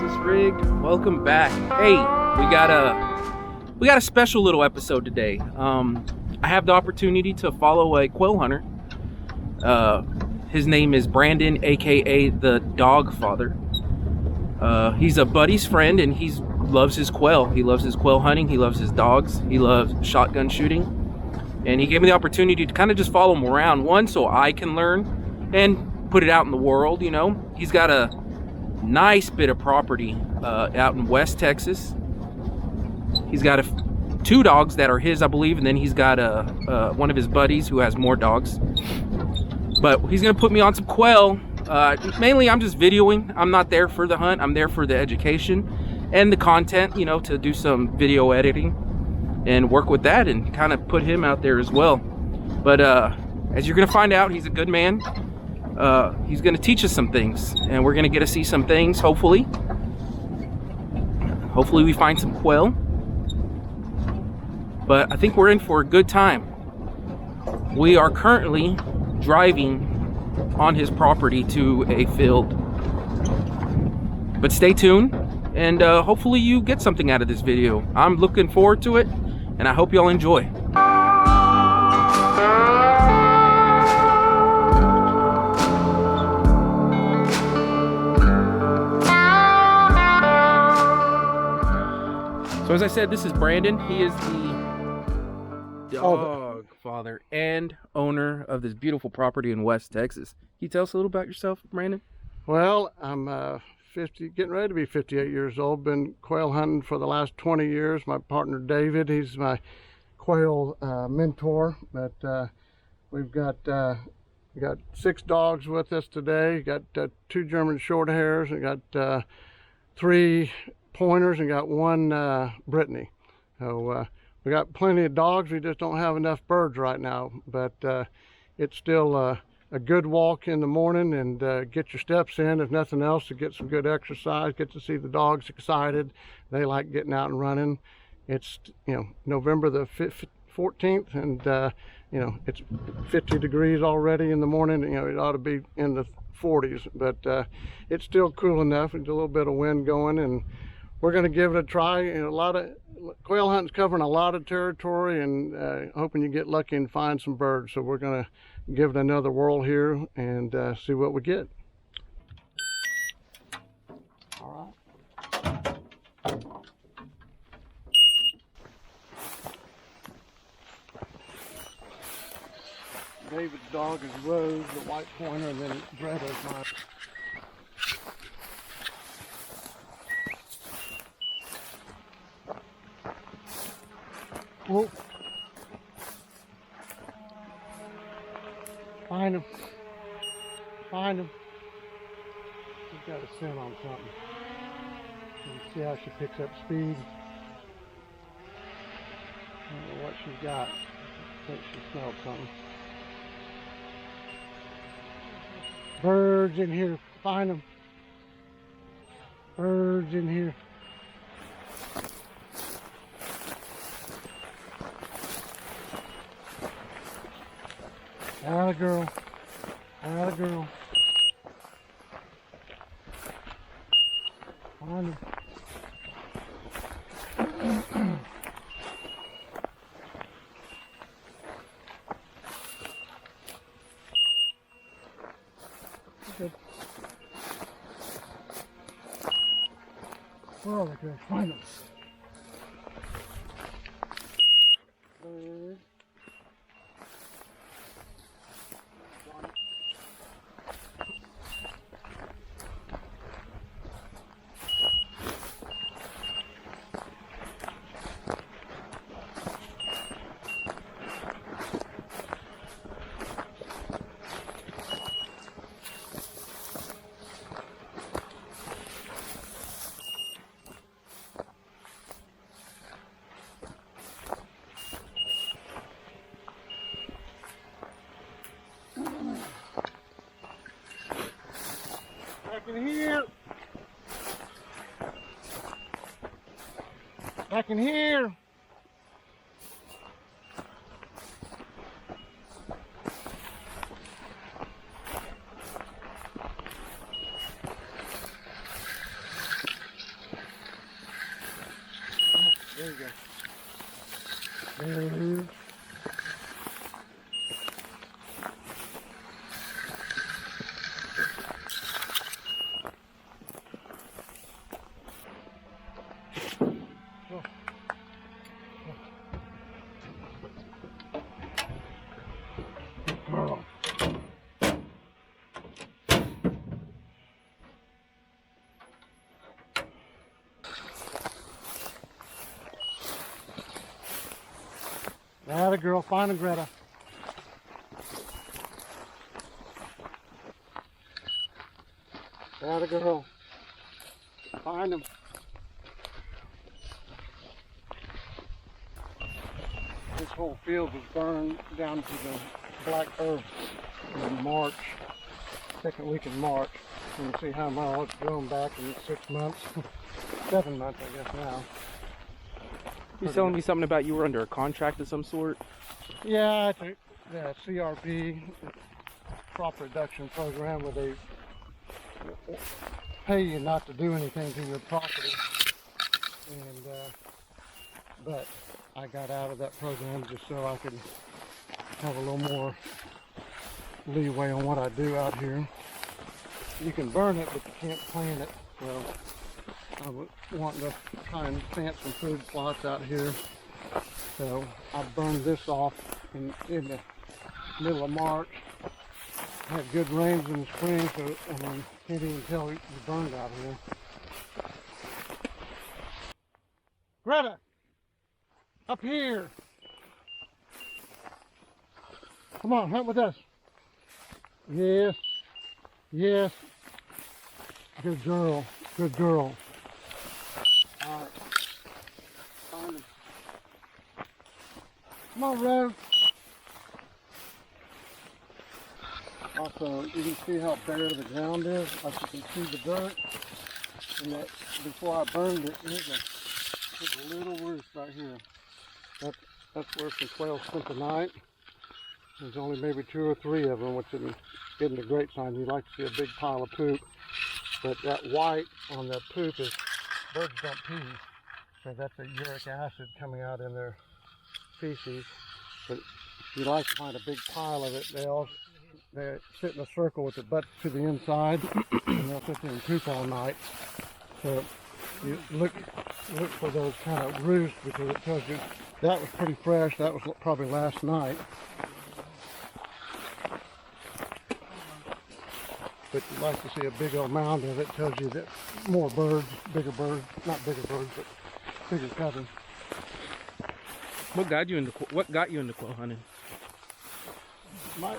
Texas rigged. Welcome back. Hey, we got a special little episode today. I have the opportunity to follow a quail hunter. His name is Brandon, aka the Dog Father. He's a buddy's friend, and he loves his quail. He loves his quail hunting. He loves his dogs. He loves shotgun shooting. And he gave me the opportunity to kind of just follow him around, one, so I can learn and put it out in the world. You know, he's got a nice bit of property out in West Texas. He's got two dogs that are his, I believe, and then he's got one of his buddies who has more dogs. But he's gonna put me on some quail. Mainly I'm just videoing. I'm not there for the hunt. I'm there for the education and the content, you know, to do some video editing and work with that and kind of put him out there as well. But as you're gonna find out, he's a good man. He's gonna teach us some things, and we're gonna get to see some things, hopefully. Hopefully we find some quail. But I think we're in for a good time. We are currently driving on his property to a field. But stay tuned, and hopefully you get something out of this video. I'm looking forward to it, and I hope y'all enjoy. So as I said, this is Brandon. He is the Dog Father and owner of this beautiful property in West Texas. Can you tell us a little about yourself, Brandon? Well, I'm getting ready to be 58 years old. Been quail hunting for the last 20 years. My partner David, he's my quail mentor. But we've got 6 dogs with us today. Got 2 German short hairs. We got 3 pointers and got 1 Brittany. So we got plenty of dogs. We just don't have enough birds right now. But it's still a good walk in the morning, and get your steps in, if nothing else, to get some good exercise, get to see the dogs excited. They like getting out and running. It's, you know, November the 14th, and you know, it's 50 degrees already in the morning. You know, it ought to be in the 40s, but it's still cool enough. There's a little bit of wind going, and we're going to give it a try. You know, a lot of quail hunting's covering a lot of territory, and hoping you get lucky and find some birds. So we're going to give it another whirl here and see what we get. All right. David's dog is Rose, the white pointer, and then Greta's my... Whoa. Find him. Find him. She's got a scent on something. You can see how she picks up speed. I don't know what she's got. I think she smelled something. Birds in here. Find them. Birds in here. Atta girl. Atta girl. Find him. Good. Where are they going? Find them. Bird. Back in here. Back in here. There. Girl. Atta girl, find him, Greta. Atta girl. Find him. This whole field was burned down to the black earth in March, second week in March. You can see how well it's grown back in 6 months, 7 months I guess now. You're telling me something about you were under a contract of some sort? Yeah, it's a CRP, crop reduction program, where they pay you not to do anything to your property. And but I got out of that program just so I could have a little more leeway on what I do out here. You can burn it, but you can't plant it. So I was wanting to try and plant some food plots out here. So I burned this off in the middle of March. Had good rains in the spring, so and then can't even tell you burned out here. Greta, up here. Come on, hunt with us. Yes, yes. Good girl, good girl. All right, find him. Come on, Rose. Also, you can see how bare the ground is. Like you can see the dirt. And that before I burned it, there's a little roost right here. That's where some quail spent the night. There's only maybe 2 or 3 of them, which isn't a great sign. You like to see a big pile of poop. But that white on the poop is birds don't pee. So that's a uric acid coming out in their feces. But you like to find a big pile of it. They sit in a circle with their butts to the inside, and they'll sit there and poop all night. So you look for those kind of roosts, because it tells you that was pretty fresh. That was probably last night. But you like to see a big old mound of it. Tells you that more birds, bigger birds, not bigger birds, but bigger cousins. What got you into quail hunting? My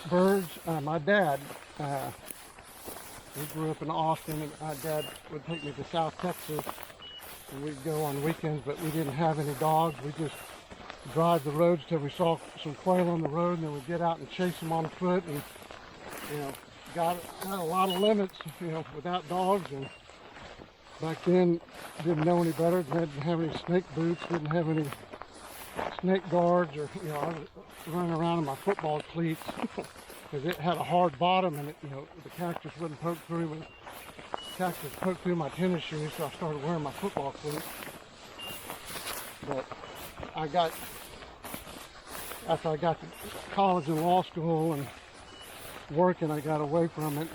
birds, my dad, we grew up in Austin, and my dad would take me to South Texas, and we'd go on weekends, but we didn't have any dogs. We just drive the roads till we saw some quail on the road, and then we'd get out and chase them on foot, and got a lot of limits, without dogs. And back then, didn't know any better. Didn't have any snake boots. Didn't have any snake guards, or I was running around in my football cleats because it had a hard bottom, and the cactus wouldn't poke through. When cactus poked through my tennis shoes, so I started wearing my football cleats. But after I got to college and law school and working, I got away from it.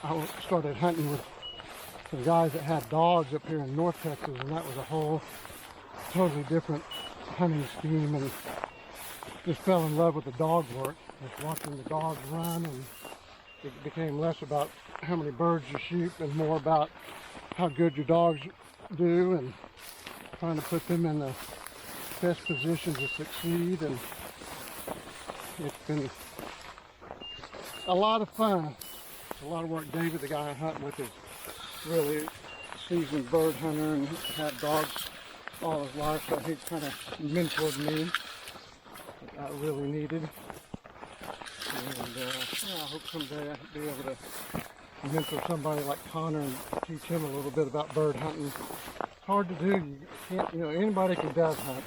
I started hunting with some guys that had dogs up here in North Texas, and that was a whole totally different hunting scheme, and just fell in love with the dog work. Just watching the dogs run, and it became less about how many birds you shoot and more about how good your dogs do, and trying to put them in the best position to succeed. And it's been a lot of fun. It's a lot of work. David, the guy I hunt with, is really a seasoned bird hunter and had dogs all his life, so he kind of mentored me, which I really needed. And I hope someday I can be able to mentor somebody like Connor and teach him a little bit about bird hunting. It's hard to do. You can't, anybody can dove hunt.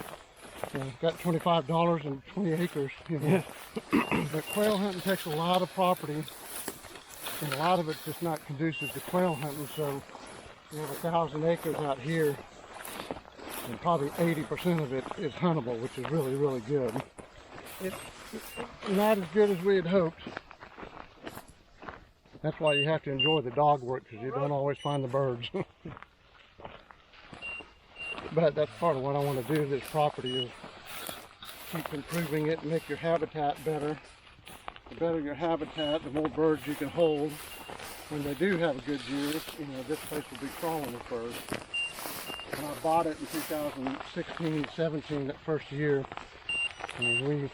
Got $25 and 20 acres, Yeah. But quail hunting takes a lot of property, and a lot of it's just not conducive to quail hunting. So we have 1,000 acres out here, and probably 80% of it is huntable, which is really, really good. It's not as good as we had hoped. That's why you have to enjoy the dog work, because you don't always find the birds. But that's part of what I want to do to this property, is keep improving it and make your habitat better. The better your habitat, the more birds you can hold. When they do have a good year, you know, this place will be crawling with birds. When I bought it in 2016, 17, that first year, I mean,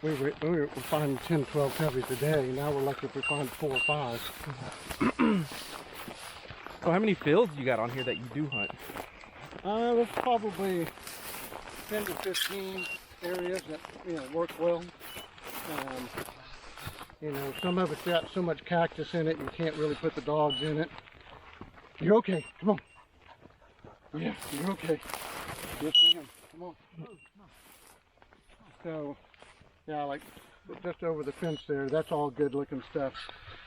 we were finding 10, 12 coveys a day. Now we're lucky if we find 4 or 5. So how many fields you got on here that you do hunt? There's probably 10 to 15 areas that, you know, work well. You know, some of it's got so much cactus in it you can't really put the dogs in it. You're okay. Come on. Yeah, you're okay. Yes, ma'am. Come on. So, yeah, like just over the fence there, that's all good looking stuff.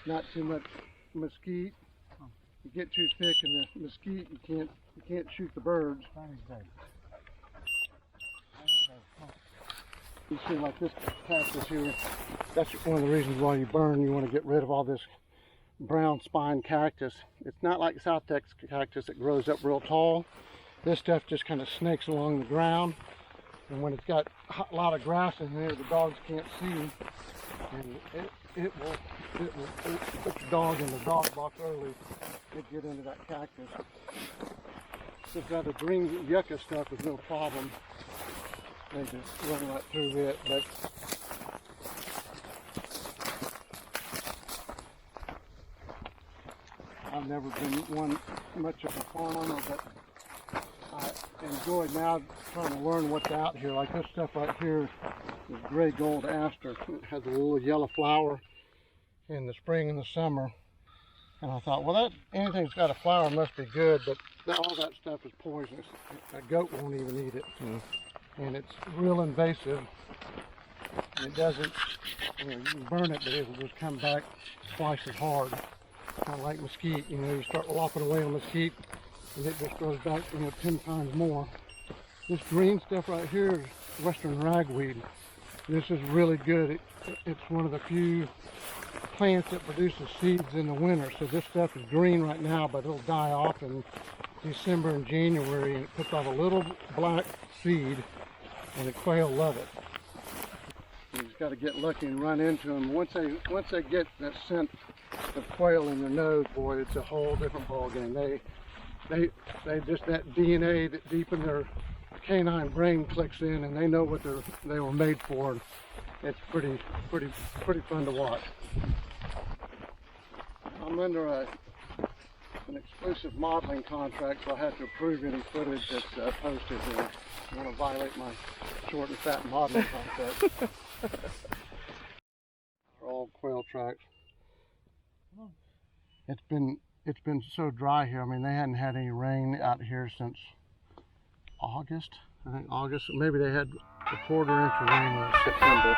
Not too much mesquite. You get too thick in the mesquite, you can't shoot the birds. You see, like this cactus here, that's one of the reasons why you burn. You want to get rid of all this brown spine cactus. It's not like South Texas cactus that grows up real tall. This stuff just kind of snakes along the ground, and when it's got a lot of grass in there, the dogs can't see, and it will put the dog in the dog box early to get into that cactus. This other green yucca stuff is no problem. They just run right through it, but I've never been much of a farmer, but I enjoy now trying to learn what's out here. Like this stuff right here is gray gold aster. It has a little yellow flower in the spring and the summer. And I thought, well, anything that's got a flower must be good, but all that stuff is poisonous. A goat won't even eat it. And it's real invasive. And it doesn't, you know, you can burn it, but it will just come back twice as hard. Kind of like mesquite, you know, you start lopping away on mesquite, and it just grows back, you know, 10 times more. This green stuff right here is western ragweed. This is really good. It's one of the few plants that produces seeds in the winter. So this stuff is green right now, but it'll die off in December and January, and it puts off a little black seed, and the quail love it. You just got to get lucky and run into them. Once they get that scent of quail in their nose, boy, it's a whole different ball game. They just, that DNA that deep in their canine brain clicks in, and they know what they were made for. And it's pretty fun to watch. I'm under an exclusive modeling contract, so I have to approve any footage that's posted here. I want to violate my short and fat modeling contract. They're all quail tracks. It's been so dry here. I mean, they hadn't had any rain out here since August. I think August. Maybe they had a quarter inch of rain in September.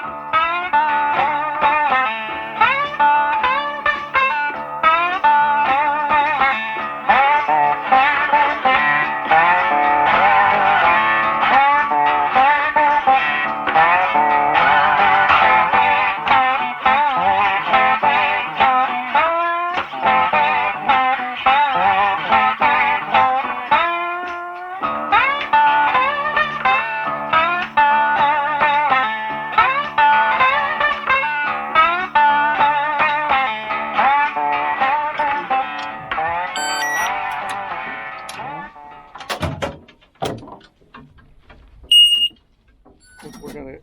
We're going to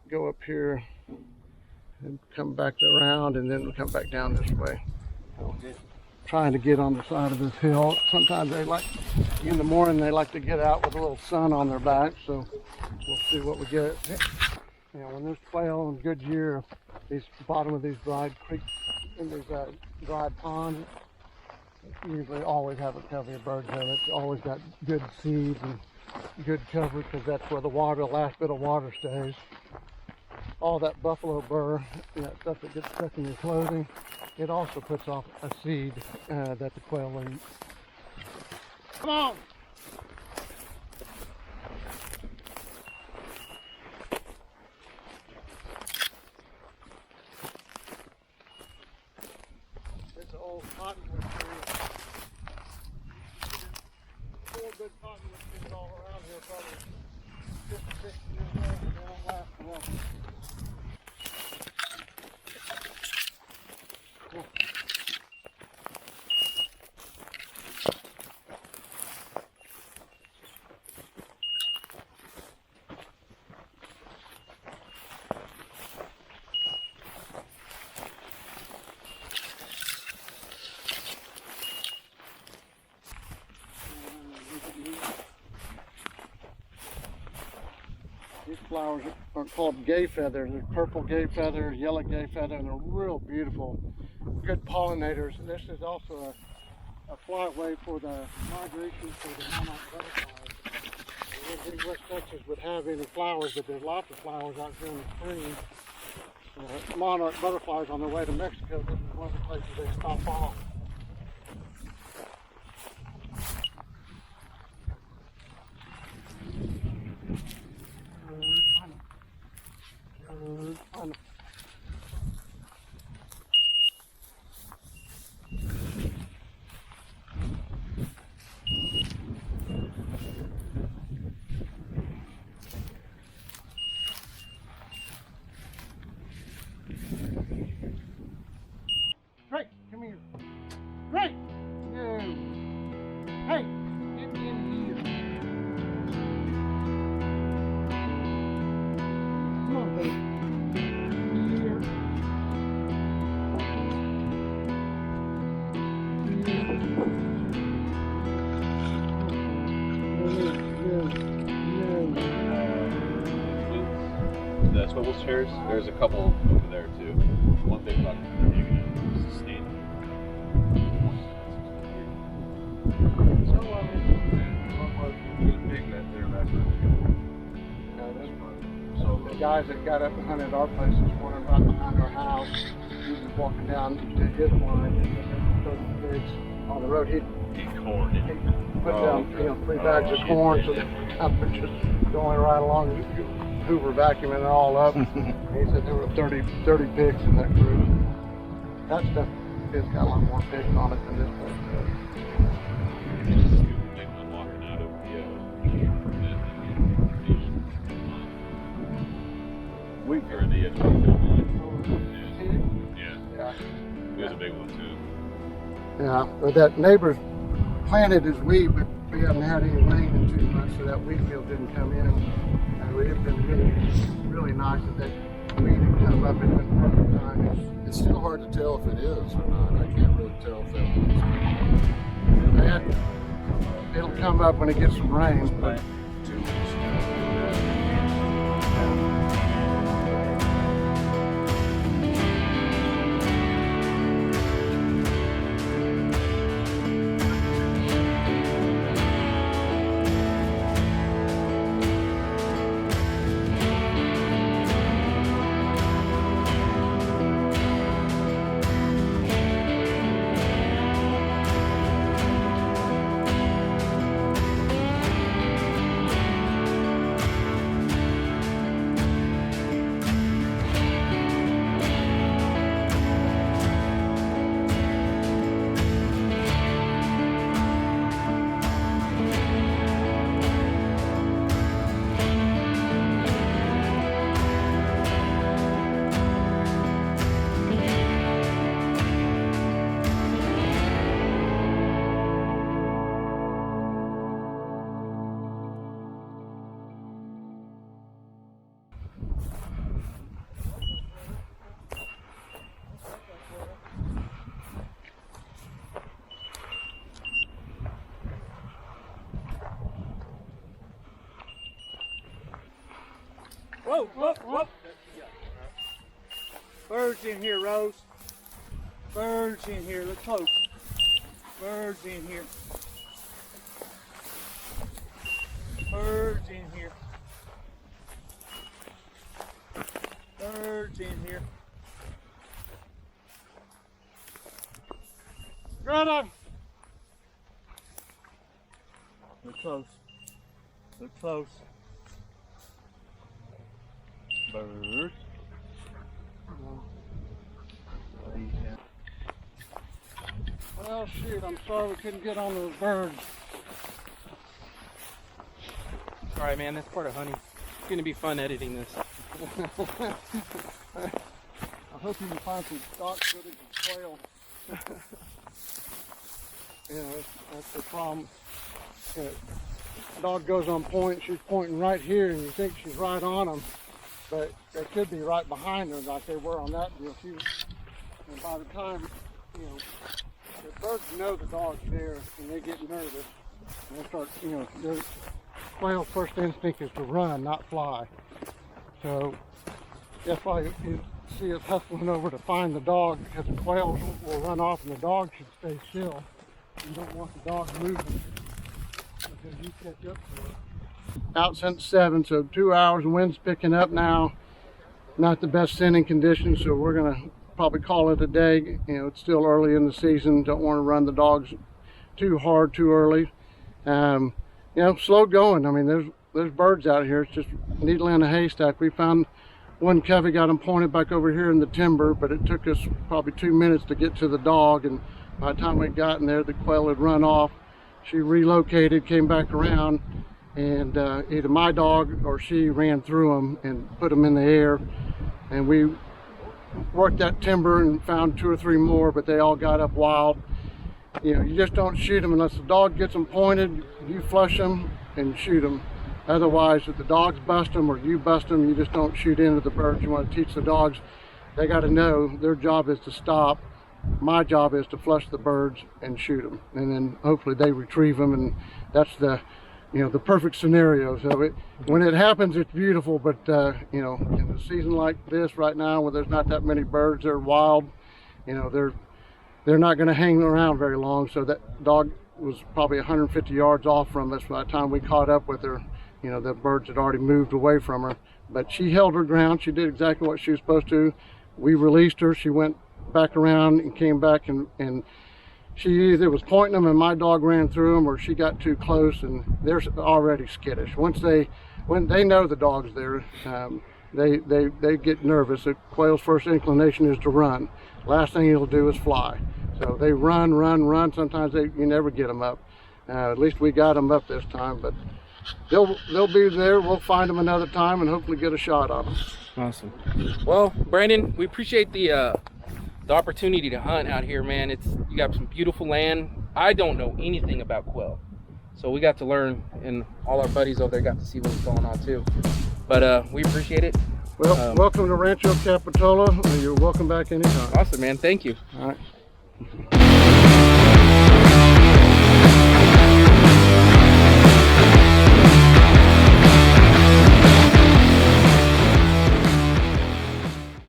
go up here and come back around, and then we'll come back down this way. Trying to get on the side of this hill. Sometimes in the morning they like to get out with a little sun on their back, so we'll see what we get. You know, when there's quail in good year, these bottom of these dried creeks and these dried ponds usually always have a covey of birds in it. It's always got good seeds and good cover, because that's where the last bit of water stays. All that buffalo burr, that stuff that gets stuck in your clothing, it also puts off a seed that the quail will eat. Come on! flowers are called gay feather. There's purple gay feather, yellow gay feather, and they're real beautiful, good pollinators. This is also a flightway for the migration for the monarch butterflies. I don't think West Texas would have any flowers, but there's lots of flowers out here in the spring. Monarch butterflies on their way to Mexico, this is one of the places they stop off. Drake, come here. Drake! No. Hey, get in here. Come on, baby. Here. The swivel chairs, there's a couple over there too. One thing about sustain. So the guys that got up and hunted our place this morning right behind our house, he was walking down to his blind and there were pigs on the road. He'd corn. put down 3 bags of corn, so they're just going right along, Hoover vacuuming it all up. He said there were 30 pigs in that group. That stuff has got a lot more pigs on it than this place does. We are the yeah. It was a big one too. Yeah, but that neighbor's planted his wheat, but we haven't had any rain in 2 months, so that wheat field didn't come in. And it would have been really nice if that wheat had come up in the perfect time. It's still hard to tell if it is or not. I can't really tell if that is. It'll come up when it gets some rain. But 2 weeks. Whoa, whoa, whoa. Birds in here, Rose. Birds in here. Look close. Birds in here. Birds in here. Birds in here. Greta! Look close. Look close. Bird. well, shoot, I'm sorry we couldn't get on those birds. All right, man, that's part of hunting. It's gonna be fun editing this. I hope you can find some stock footage of quail. That's the problem. Dog goes on point, she's pointing right here, and you think she's right on them, but they could be right behind her like they were on that deal. And by the time, the birds know the dog's there, and they get nervous, and they start, their quail's first instinct is to run, not fly. So that's why you see us hustling over to find the dog, because the quails will run off and the dog should stay still. You don't want the dog moving because you catch up to it. Out since 7, so 2 hours. Wind's picking up now. Not the best sending conditions, so we're gonna probably call it a day. You know, it's still early in the season. Don't want to run the dogs too hard too early. You know, slow going. I mean, there's birds out here. It's just needle in a haystack. We found one covey, got him pointed back over here in the timber, but it took us probably 2 minutes to get to the dog, and by the time we got in there, the quail had run off. She relocated, came back around, and either my dog or she ran through them and put them in the air. And we worked that timber and found 2 or 3 more, but they all got up wild. You know, you just don't shoot them unless the dog gets them pointed. You flush them and shoot them. Otherwise, if the dogs bust them or you bust them, you just don't shoot into the birds. You want to teach the dogs, they got to know their job is to stop. My job is to flush the birds and shoot them, and then hopefully they retrieve them, and that's the, you know, the perfect scenario. So when it happens, it's beautiful, but you know, in a season like this right now, where there's not that many birds, they're wild, you know, they're not going to hang around very long. So that dog was probably 150 yards off from us by the time we caught up with her. You know, the birds had already moved away from her, but she held her ground. She did exactly what she was supposed to. We released her. She went back around and came back, and she either was pointing them and my dog ran through them, or she got too close, and they're already skittish. When they know the dog's there, they get nervous. The quail's first inclination is to run. Last thing he'll do is fly. So they run. Sometimes you never get them up. At least we got them up this time, but they'll be there. We'll find them another time and hopefully get a shot on them. Awesome. Well, Brandon, we appreciate the opportunity to hunt out here, man. You got some beautiful land. I don't know anything about quail, so we got to learn, and all our buddies over there got to see what's going on too. But we appreciate it. Well, welcome to Rancho Capitola. You're welcome back anytime. Awesome, man. Thank you. All right.